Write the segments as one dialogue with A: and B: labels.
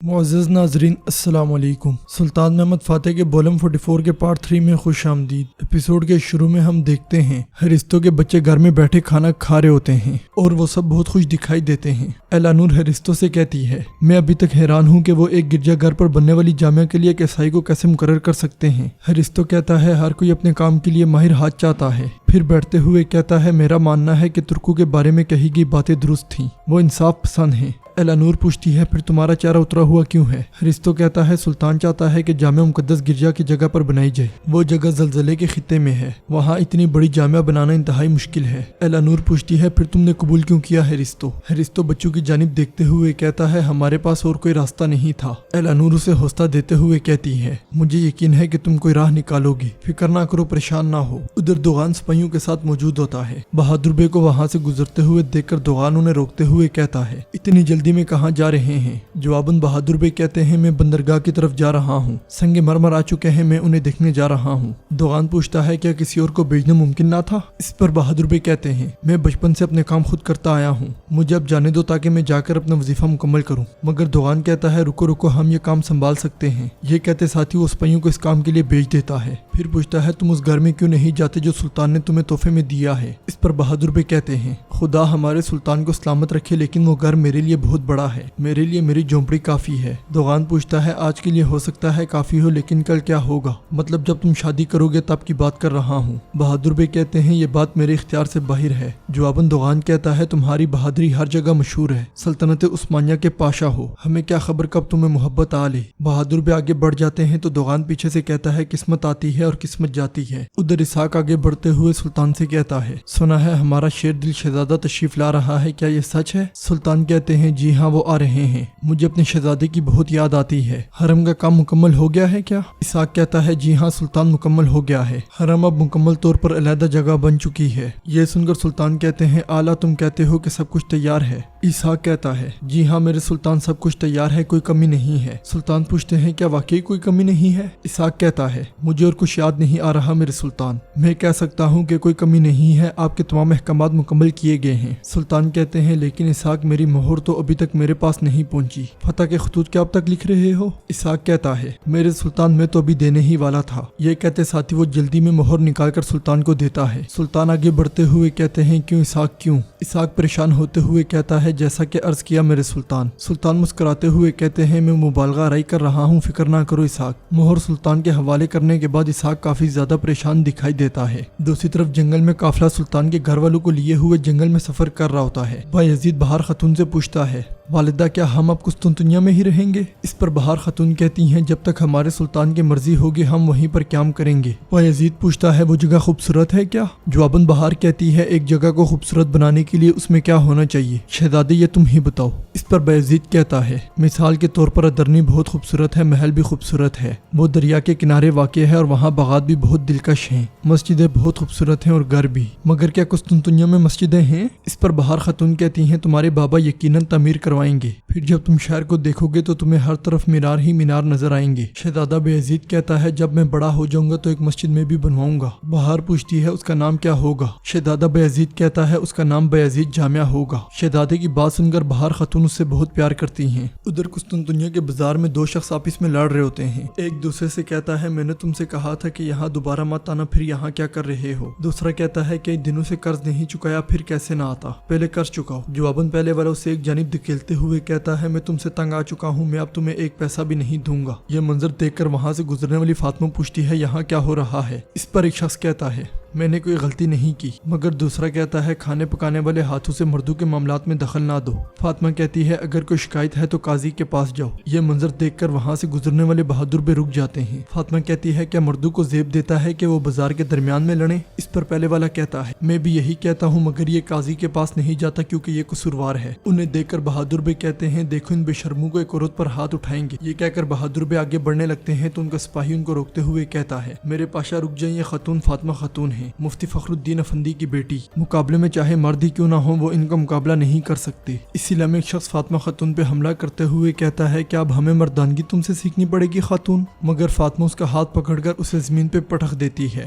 A: معزز ناظرین السلام علیکم۔ سلطان محمد فاتح کے بولم 44 کے پارٹ 3 میں خوش آمدید۔ ایپیسوڈ کے شروع میں ہم دیکھتے ہیں ہیرستو کے بچے گھر میں بیٹھے کھانا کھا رہے ہوتے ہیں اور وہ سب بہت خوش دکھائی دیتے ہیں۔ ایلانور ہیرستو سے کہتی ہے، میں ابھی تک حیران ہوں کہ وہ ایک گرجا گھر پر بننے والی جامعہ کے لیے ایک عیسائی کو کیسے مقرر کر سکتے ہیں۔ ہیرستو کہتا ہے، ہر کوئی اپنے کام کے لیے ماہر ہاتھ چاہتا ہے۔ پھر بیٹھتے ہوئے کہتا ہے، میرا ماننا ہے کہ ترکوں کے بارے میں کہی گئی باتیں درست تھیں، وہ انصاف پسند ہیں۔ ایلانور پوچھتی ہے، پھر تمہارا چہرہ اترا ہوا کیوں ہے؟ ہیرستو کہتا ہے، سلطان چاہتا ہے کہ جامع مقدس گرجا کی جگہ پر بنائی جائے۔ وہ جگہ زلزلے کے خطے میں ہے، وہاں اتنی بڑی جامع بنانا انتہائی مشکل ہے۔ ایلانور پوچھتی ہے، پھر تم نے قبول کیوں کیا ہیرستو؟ ہیرستو بچوں کی جانب دیکھتے ہوئے کہتا ہے، ہمارے پاس اور کوئی راستہ نہیں تھا۔ ایلانور اسے حوصلہ دیتے ہوئے کہتی ہے، مجھے یقین ہے کہ تم کوئی راہ نکالو گی، فکر نہ کرو، پریشان نہ ہو۔ ادھر دوغان سپاہیوں کے ساتھ موجود ہوتا ہے۔ بہادر بے کو وہاں سے گزرتے ہوئے دیکھ کر دوغان انہیں روکتے ہوئے کہتا ہے، اتنی جلدی میں کہاں جا رہے ہیں؟ جواباً بہادر بے کہتے ہیں، میں بندرگاہ کی طرف جا رہا ہوں، سنگ مرمر آ چکے ہیں، میں انہیں دیکھنے جا رہا ہوں۔ دوغان پوچھتا ہے، کیا کسی اور کو بھیجنا ممکن نہ تھا؟ اس پر بہادر بے کہتے ہیں، میں بچپن سے اپنے کام خود کرتا آیا ہوں، مجھے اب جانے دو تاکہ میں جا کر اپنا وظیفہ مکمل کروں۔ مگر دوغان کہتا ہے، رکو رکو، ہم یہ کام سنبھال سکتے ہیں۔ یہ کہتے ساتھ ہی وہ سپاہیوں کو اس کام کے لیے بھیج دیتا ہے۔ پھر پوچھتا ہے، تم اس گھر میں کیوں نہیں جاتے جو سلطان نے تمہیں تحفے میں دیا ہے؟ اس پر بہادر بے کہتے ہیں، خدا ہمارے سلطان کو سلامت رکھے، لیکن وہ گھر میرے لیے بہت بڑا ہے، میرے لیے میری جھونپڑی کافی ہے۔ دوغان پوچھتا ہے، آج کے لیے ہو سکتا ہے کافی ہو، لیکن کل کیا ہوگا؟ مطلب جب تم شادی کرو گے تب کی بات کر رہا ہوں۔ بہادر بے کہتے ہیں، یہ بات میرے اختیار سے باہر ہے۔ جواباً دوغان کہتا ہے، تمہاری بہادری ہر جگہ مشہور ہے، سلطنت عثمانیہ کے پاشا ہو، ہمیں کیا خبر کب تمہیں محبت آ لے۔ بہادر بے آگے بڑھ جاتے ہیں تو دوغان پیچھے سے کہتا ہے، قسمت آتی ہے اور قسمت جاتی ہے۔ ادھر اسحاق آگے بڑھتے ہوئے سلطان سے کہتا ہے، سنا ہے ہمارا شیر دل شہزادہ تشریف لا رہا ہے، کیا یہ سچ ہے؟ سلطان کہتے ہیں، جی ہاں، وہ آ رہے ہیں، مجھے اپنے شہزادے کی بہت یاد آتی ہے۔ حرم کا کام مکمل ہو گیا ہے کیا؟ اسحاق کہتا ہے، جی ہاں سلطان، مکمل ہو گیا ہے، حرم اب مکمل طور پر علیحدہ جگہ بن چکی ہے۔ یہ سن کر سلطان کہتے ہیں، اعلیٰ، تم کہتے ہو کہ سب کچھ تیار ہے؟ اسحاق کہتا ہے، جی ہاں میرے سلطان، سب کچھ تیار ہے، کوئی کمی نہیں ہے۔ سلطان پوچھتے ہیں، کیا واقعی کوئی کمی نہیں ہے؟ اسحاق کہتا ہے، مجھے اور کچھ یاد نہیں آ رہا میرے سلطان، میں کہہ سکتا ہوں کہ کوئی کمی نہیں ہے، آپ کے تمام احکامات مکمل کیے گئے ہیں۔ سلطان کہتے ہیں، لیکن اسحاق، میری مہر تو ابھی تک میرے پاس نہیں پہنچی، فتح کے خطوط کیا اب تک لکھ رہے ہو؟ اسحاق کہتا ہے، میرے سلطان، میں تو ابھی دینے ہی والا تھا۔ یہ کہتے ساتھ ہی وہ جلدی میں مہر نکال کر سلطان کو دیتا ہے۔ سلطان آگے بڑھتے ہوئے کہتے ہیں، کیوں اسحاق، کیوں؟ اسحاق پریشان ہوتے ہوئے کہتا ہے، جیسا کہ عرض کیا میرے سلطان۔ سلطان مسکراتے ہوئے کہتے ہیں، میں مبالغہ آرائی کر رہا ہوں، فکر نہ کرو اسحاق۔ مہر سلطان کے حوالے کرنے کے بعد اسحاق کافی زیادہ پریشان دکھائی دیتا ہے۔ دوسری طرف جنگل میں قافلہ سلطان کے گھر والوں کو لیے ہوئے جنگل میں سفر کر رہا ہوتا ہے۔ بایزید بہار خاتون سے پوچھتا ہے، والدہ، کیا ہم اب قسطنطنیہ میں ہی رہیں گے؟ اس پر بہار خاتون کہتی ہیں، جب تک ہمارے سلطان کی مرضی ہوگی ہم وہیں پر قیام کریں گے۔ بایزید پوچھتا ہے، وہ جگہ خوبصورت ہے کیا؟ جواباً بہار کہتی ہے، ایک جگہ کو خوبصورت بنانے کے لیے اس میں کیا ہونا چاہیے؟ شہزادی، یہ تم ہی بتاؤ۔ اس پر بایزید کہتا ہے، مثال کے طور پر ادرنی بہت خوبصورت ہے، محل بھی خوبصورت ہے، وہ دریا کے کنارے واقع ہے اور وہاں باغات بھی بہت دلکش ہیں، مسجدیں بہت خوبصورت ہیں اور گھر بھی، مگر کیا قسطنطنیہ میں مسجدیں ہیں؟ اس پر بہار خاتون کہتی ہیں، تمہارے بابا یقیناً تعمیر کروائیں گے، پھر جب تم شہر کو دیکھو گے تو تمہیں ہر طرف مینار ہی مینار نظر آئیں گے۔ شہزادہ بایزید کہتا ہے، جب میں بڑا ہو جاؤں گا تو ایک مسجد میں بھی بنواؤں گا۔ بہار پوچھتی ہے، اس کا نام کیا ہوگا؟ شہزادہ بایزید کہتا ہے، اس کا نام بایزید جامعہ ہوگا۔ شہزادے کی بات سن کر بہار خاتون اس سے بہت پیار کرتی ہیں۔ ادھر قسطنطنیہ کے بازار میں دو شخص آپس میں لڑ رہے ہوتے ہیں۔ ایک دوسرے سے کہتا ہے، میں نے تم سے کہا تھا کہ یہاں دوبارہ مت آنا، پھر یہاں کیا کر رہے ہو؟ دوسرا کہتا ہے، کئی دنوں سے قرض نہیں چکایا، پھر کیسے نہ آتا، پہلے قرض چکاؤ۔ جواباً پہلے والا اسے ایک جانب دھکیلتے ہوئے کہتا ہے، میں تم سے تنگ آ چکا ہوں، میں اب تمہیں ایک پیسہ بھی نہیں دوں گا۔ یہ منظر دیکھ کر وہاں سے گزرنے والی فاطمہ پوچھتی ہے، یہاں کیا ہو رہا ہے؟ اس پر ایک شخص کہتا ہے، میں نے کوئی غلطی نہیں کی، مگر دوسرا کہتا ہے، کھانے پکانے والے ہاتھوں سے مردوں کے معاملات میں دخل نہ دو۔ فاطمہ کہتی ہے، اگر کوئی شکایت ہے تو قاضی کے پاس جاؤ۔ یہ منظر دیکھ کر وہاں سے گزرنے والے بہادر بے رک جاتے ہیں۔ فاطمہ کہتی ہے، کیا مردوں کو زیب دیتا ہے کہ وہ بازار کے درمیان میں لڑیں؟ اس پر پہلے والا کہتا ہے، میں بھی یہی کہتا ہوں، مگر یہ قاضی کے پاس نہیں جاتا کیونکہ یہ قصوروار ہے۔ انہیں دیکھ کر بہادر بے کہتے ہیں، دیکھو ان بے شرموں کو ایک عورت پر ہاتھ اٹھائیں گے۔ یہ کہہ کر بہادر بے آگے بڑھنے لگتے ہیں تو ان کا سپاہی ان کو روکتے ہوئے کہتا ہے، میرے پاشا رک جائیں، یہ خاتون فاطمہ خاتون ہیں، مفتی فخر الدین افندی کی بیٹی، مقابلے میں چاہے مرد ہی کیوں نہ ہو وہ ان کا مقابلہ نہیں کر سکتے۔ اسی لمحے ایک شخص فاطمہ خاتون پہ حملہ کرتے ہوئے کہتا ہے، کیا اب ہمیں مردانگی تم سے سیکھنی پڑے گی خاتون؟ مگر فاطمہ اس کا ہاتھ پکڑ کر اسے زمین پہ پٹخ دیتی ہے۔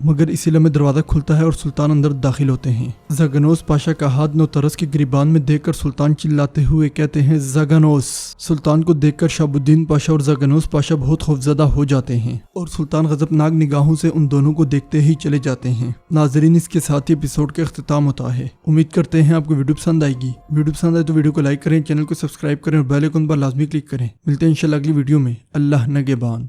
A: مگر اسی لمحے دروازہ کھلتا ہے اور سلطان اندر داخل ہوتے ہیں۔ زاگنوس پاشا کا ہاتھ نوترس کے گریبان میں دیکھ کر سلطان چلاتے ہوئے کہتے ہیں زاگنوس۔ سلطان کو دیکھ کر شہاب الدین پاشا اور زاگنوس پاشا بہت خوفزدہ ہو جاتے ہیں اور سلطان غضبناک نگاہوں سے ان دونوں کو دیکھتے ہی چلے جاتے ہیں۔ ناظرین، اس کے ساتھ ہی ایپیسوڈ کا اختتام ہوتا ہے۔ امید کرتے ہیں آپ کو ویڈیو پسند آئے گی۔ ویڈیو پسند آئے تو ویڈیو کو لائک کریں، چینل کو سبسکرائب کریں اور بیل آئیکن پر لازمی کلک کریں۔ ملتے ہیں انشاءاللہ اگلی ویڈیو میں۔ اللہ نگہبان۔